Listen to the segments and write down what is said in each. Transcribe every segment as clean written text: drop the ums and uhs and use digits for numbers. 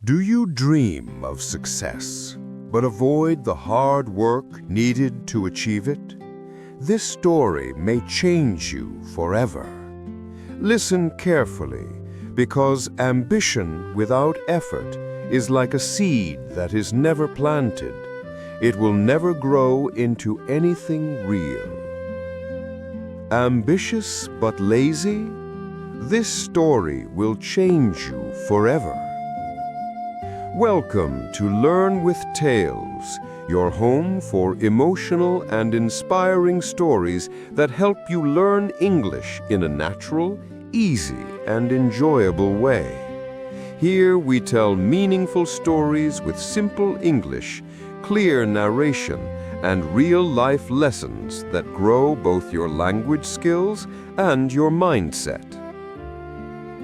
Do you dream of success, but avoid the hard work needed to achieve it? This story may change you forever. Listen carefully, because ambition without effort is like a seed that is never planted. It will never grow into anything real. Ambitious but lazy? This story will change you forever. Welcome to Learn with Tales, your home for emotional and inspiring stories that help you learn English in a natural, easy, and enjoyable way. Here we tell meaningful stories with simple English, clear narration, and real-life lessons that grow both your language skills and your mindset.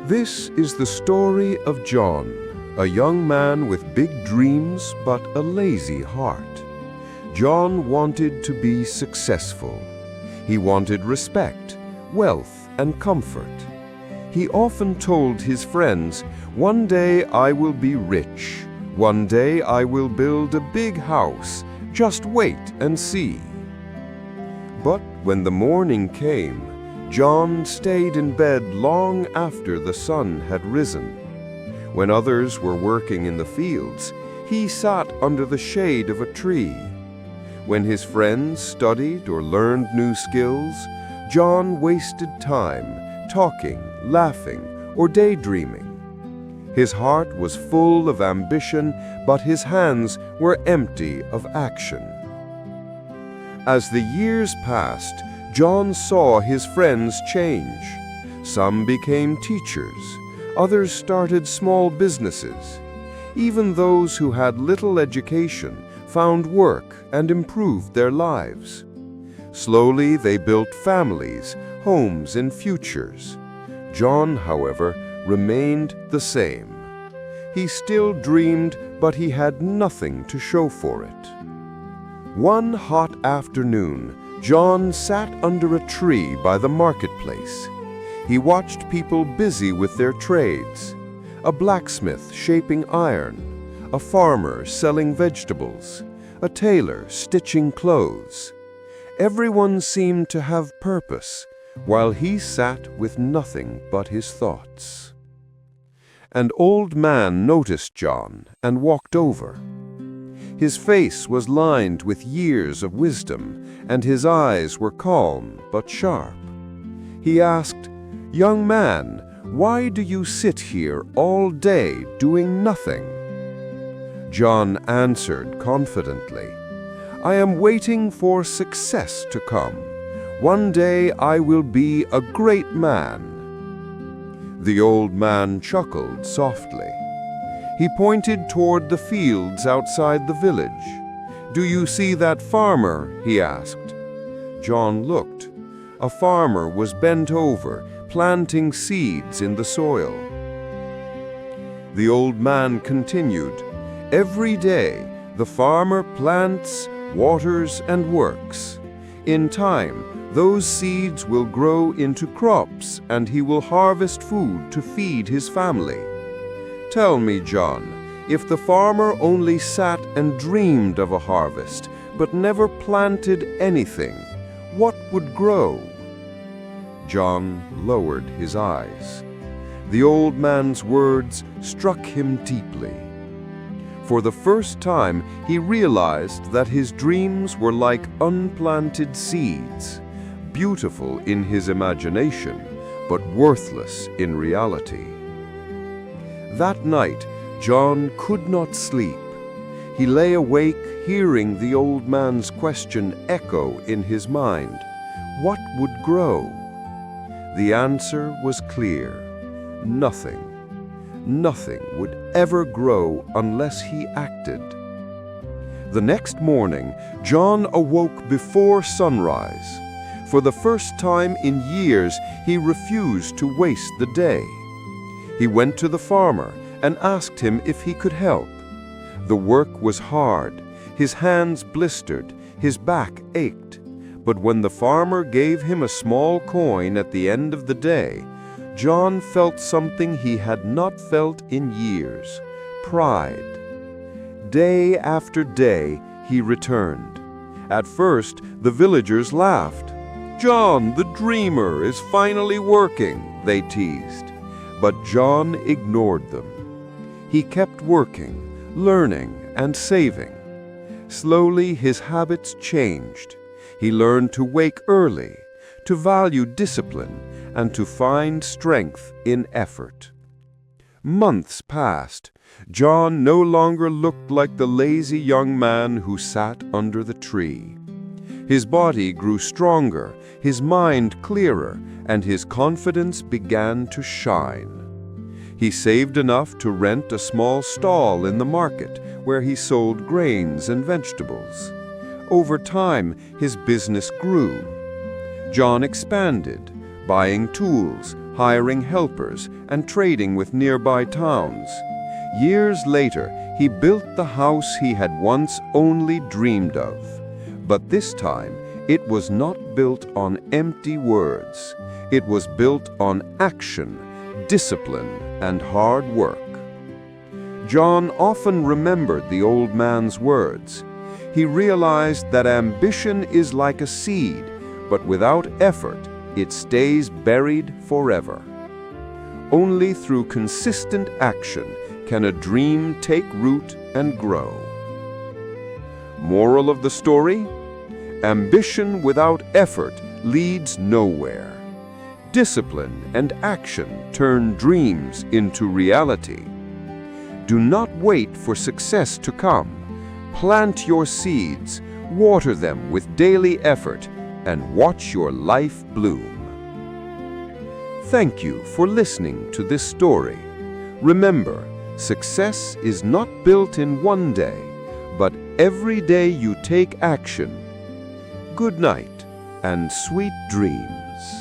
This is the story of John, a young man with big dreams but a lazy heart. John wanted to be successful. He wanted respect, wealth, and comfort. He often told his friends, "One day I will be rich. One day I will build a big house. Just wait and see." But when the morning came, John stayed in bed long after the sun had risen. When others were working in the fields, he sat under the shade of a tree. When his friends studied or learned new skills, John wasted time talking, laughing, or daydreaming. His heart was full of ambition, but his hands were empty of action. As the years passed, John saw his friends change. Some became teachers. Others started small businesses. Even those who had little education found work and improved their lives. Slowly they built families, homes, and futures. John, however, remained the same. He still dreamed, but he had nothing to show for it. One hot afternoon, John sat under a tree by the marketplace. He watched people busy with their trades: a blacksmith shaping iron, a farmer selling vegetables, a tailor stitching clothes. Everyone seemed to have purpose, while he sat with nothing but his thoughts. An old man noticed John and walked over. His face was lined with years of wisdom, and his eyes were calm but sharp. He asked, "Young man, why do you sit here all day doing nothing?" John answered confidently, "I am waiting for success to come. One day I will be a great man." The old man chuckled softly. He pointed toward the fields outside the village. "Do you see that farmer?" he asked. John looked. A farmer was bent over, planting seeds in the soil. The old man continued, "Every day the farmer plants, waters, and works. In time, those seeds will grow into crops, and he will harvest food to feed his family. Tell me, John, if the farmer only sat and dreamed of a harvest, but never planted anything, what would grow?" John lowered his eyes. The old man's words struck him deeply. For the first time, he realized that his dreams were like unplanted seeds, beautiful in his imagination, but worthless in reality. That night, John could not sleep. He lay awake, hearing the old man's question echo in his mind. What would grow? The answer was clear: nothing. Nothing would ever grow unless he acted. The next morning, John awoke before sunrise. For the first time in years, he refused to waste the day. He went to the farmer and asked him if he could help. The work was hard. His hands blistered, his back ached. But when the farmer gave him a small coin at the end of the day, John felt something he had not felt in years: pride. Day after day, he returned. At first, the villagers laughed. "John, the dreamer, is finally working," they teased. But John ignored them. He kept working, learning, and saving. Slowly, his habits changed. He learned to wake early, to value discipline, and to find strength in effort. Months passed. John no longer looked like the lazy young man who sat under the tree. His body grew stronger, his mind clearer, and his confidence began to shine. He saved enough to rent a small stall in the market where he sold grains and vegetables. Over time, his business grew. John expanded, buying tools, hiring helpers, and trading with nearby towns. Years later, he built the house he had once only dreamed of. But this time, it was not built on empty words. It was built on action, discipline, and hard work. John often remembered the old man's words. He realized that ambition is like a seed, but without effort, it stays buried forever. Only through consistent action can a dream take root and grow. Moral of the story? Ambition without effort leads nowhere. Discipline and action turn dreams into reality. Do not wait for success to come. Plant your seeds, water them with daily effort, and watch your life bloom. Thank you for listening to this story. Remember, success is not built in one day, but every day you take action. Good night and sweet dreams.